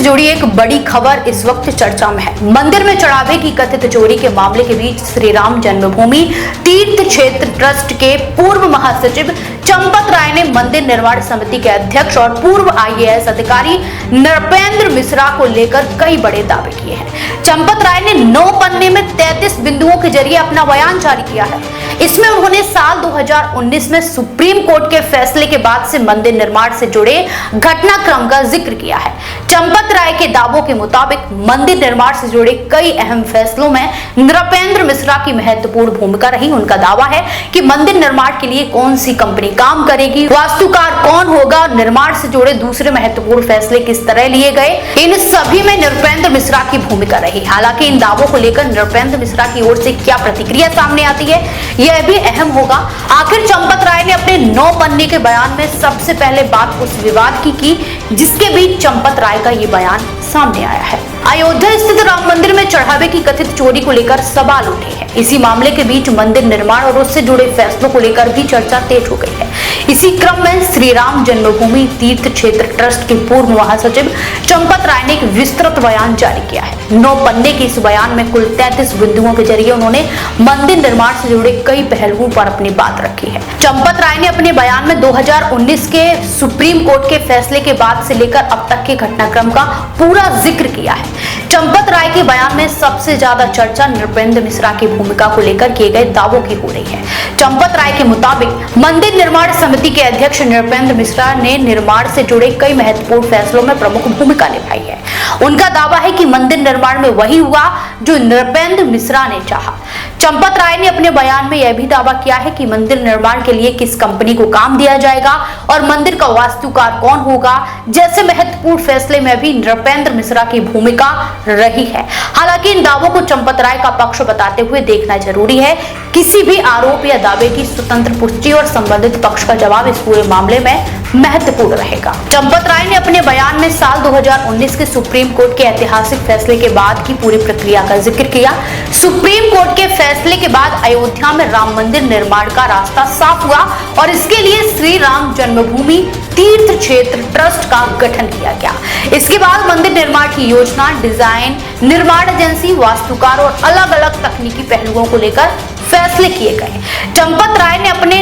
जुड़ी एक बड़ी खबर इस वक्त चर्चा में है। मंदिर में चढ़ावे की कथित चोरी के मामले के बीच श्री राम जन्मभूमि तीर्थ क्षेत्र ट्रस्ट के पूर्व महासचिव चंपत राय ने मंदिर निर्माण समिति के अध्यक्ष और पूर्व IAS अधिकारी नृपेंद्र मिश्रा को लेकर कई बड़े दावे किए हैं। चंपत राय ने 9 पन्ने में 33 बिंदुओं के जरिए अपना बयान जारी किया है। इसमें उन्होंने साल 2019 में सुप्रीम कोर्ट के फैसले के बाद से मंदिर निर्माण से जुड़े घटनाक्रम का जिक्र किया है। चंपत राय के दावों के मुताबिक मंदिर निर्माण से जुड़े कई अहम फैसलों में नृपेंद्र मिश्रा की महत्वपूर्ण भूमिका रही। उनका दावा है कि मंदिर निर्माण के लिए कौन सी कंपनी काम करेगी, वास्तुकार कौन होगा, निर्माण से जुड़े दूसरे महत्वपूर्ण फैसले किस तरह लिए गए, इन सभी में नृपेंद्र मिश्रा की भूमिका रही। हालांकि इन दावों को लेकर नृपेंद्र मिश्रा की ओर से क्या प्रतिक्रिया सामने आती है, यह भी अहम होगा। आखिर चंपत राय ने अपने 9 पन्ने के बयान में सबसे पहले बात उस विवाद की जिसके बीच चंपत राय का ये बयान सामने आया है। अयोध्या स्थित राम मंदिर में चढ़ावे की कथित चोरी को लेकर सवाल उठे हैं। इसी मामले के बीच मंदिर निर्माण और उससे जुड़े फैसलों को लेकर भी चर्चा तेज हो गई है। इसी क्रम में श्री राम जन्मभूमि तीर्थ क्षेत्र ट्रस्ट के पूर्व महासचिव चंपत राय ने एक विस्तृत बयान जारी किया है। 9 पन्ने के इस बयान में कुल 33 बिंदुओं के जरिए उन्होंने मंदिर निर्माण से जुड़े कई पहलुओं पर अपनी बात रखी है। चंपत राय ने अपने बयान में 2019 के सुप्रीम कोर्ट के फैसले के बाद से लेकर अब तक के घटनाक्रम का पूरा जिक्र किया है। चंपत राय के बयान में सबसे ज्यादा चर्चा नृपेंद्र मिश्रा की भूमिका को लेकर किए गए दावों की हो रही है। चंपत राय के मुताबिक मंदिर निर्माण समिति के अध्यक्ष नृपेंद्र मिश्रा ने निर्माण से जुड़े कई महत्वपूर्ण फैसलों में प्रमुख भूमिका निभाई है। उनका दावा है कि मंदिर निर्माण में वही हुआ जो नृपेंद्र मिश्रा ने चाहा। चंपत राय ने अपने बयान में यह भी दावा किया है कि मंदिर निर्माण के लिए किस कंपनी को काम दिया जाएगा और मंदिर का वास्तुकार कौन होगा जैसे महत्वपूर्ण फैसले में भी नृपेंद्र मिश्रा की भूमिका रही है। हालांकि इन दावों को चंपत राय का पक्ष बताते हुए देखना जरूरी है। किसी भी आरोप या दावे की स्वतंत्र पुष्टि और संबंधित पक्ष का जवाब इस पूरे मामले में महत्वपूर्ण रहेगा। चंपत राय ने अपने बयान में साल 2019 के सुप्रीम कोर्ट के ऐतिहासिक फैसले के बाद की पूरी प्रक्रिया का जिक्र किया। सुप्रीम कोर्ट के फैसले के बाद अयोध्या में राम मंदिर निर्माण का रास्ता साफ हुआ और इसके लिए श्री राम जन्मभूमि तीर्थ क्षेत्र ट्रस्ट का गठन किया गया। इसके बाद मंदिर निर्माण की योजना, डिजाइन, निर्माण एजेंसी, वास्तुकार और अलग अलग तकनीकी पहलुओं को लेकर फैसले किए गए। चंपत राय ने अपने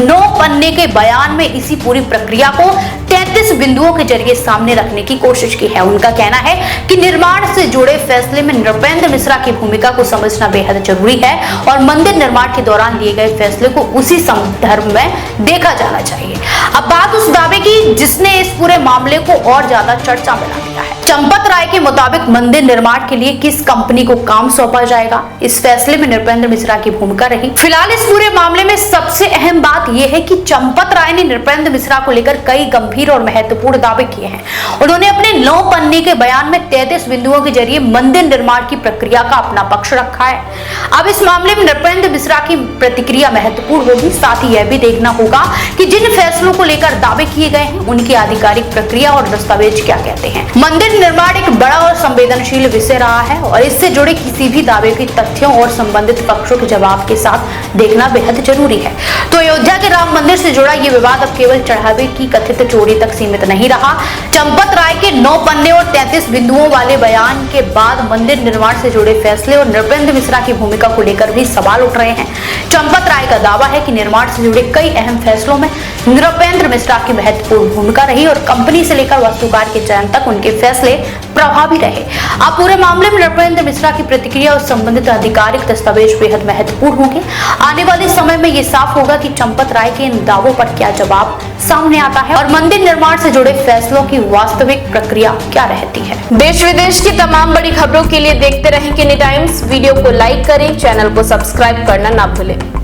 9 पन्ने के बयान में इसी पूरी प्रक्रिया को 33 बिंदुओं के जरिए सामने रखने की कोशिश की है। उनका कहना है कि निर्माण से जुड़े फैसले में नृपेंद्र मिश्रा की भूमिका को समझना बेहद जरूरी है और मंदिर निर्माण के दौरान लिए गए फैसले को उसी संदर्भ में देखा जाना चाहिए। अब बात उस दावे की जिसने इस पूरे मामले को और ज्यादा चर्चा में ला दिया है। चंपत राय के मुताबिक मंदिर निर्माण के लिए किस कंपनी को काम सौंपा जाएगा, इस फैसले में नृपेंद्र मिश्रा की भूमिका रही। फिलहाल इस पूरे मामले में सबसे अहम बात यह है कि चंपत राय ने नृपेंद्र मिश्रा को लेकर कई गंभीर और महत्वपूर्ण दावे किए हैं। उन्होंने अपने 9 पन्ने के बयान में 33 बिंदुओं के जरिए मंदिर निर्माण की प्रक्रिया का अपना पक्ष रखा है। अब इस मामले में नृपेंद्र मिश्रा की प्रतिक्रिया महत्वपूर्ण होगी। साथ ही यह भी देखना होगा कि जिन फैसलों को लेकर दावे किए गए हैं उनकी आधिकारिक प्रक्रिया और दस्तावेज क्या कहते हैं। मंदिर निर्माण एक बड़ा और संवेदनशील विषय रहा है और इससे जुड़े किसी भी दावे के तथ्यों और संबंधित पक्षों के जवाब के साथ देखना बेहद जरूरी है। तो अयोध्या के राम मंदिर से जुड़ा ये विवाद अब केवल चढ़ावे की कथित चोरी तक सीमित नहीं रहा। चंपत राय के 9 पन्ने और 33 बिंदुओं वाले बयान के बाद मंदिर निर्माण से जुड़े फैसले और नृपेंद्र मिश्रा की भूमिका को लेकर भी सवाल उठ रहे हैं। चंपत राय का दावा है कि निर्माण से जुड़े कई अहम फैसलों में नृपेंद्र मिश्रा की महत्वपूर्ण भूमिका रही और कंपनी से लेकर वास्तुकार के चयन तक उनके फैसले प्रभावी रहे। अब पूरे मामले में नृपेंद्र मिश्रा की प्रतिक्रिया और संबंधित आधिकारिक दस्तावेज बेहद महत्वपूर्ण होंगे। आने वाले समय में ये साफ होगा कि चंपत राय के इन दावों पर क्या जवाब सामने आता है और मंदिर निर्माण से जुड़े फैसलों की वास्तविक प्रक्रिया क्या रहती है। देश विदेश की तमाम बड़ी खबरों के लिए देखते रहें किनी टाइम्स। वीडियो को लाइक करें, चैनल को सब्सक्राइब करना ना भूलें।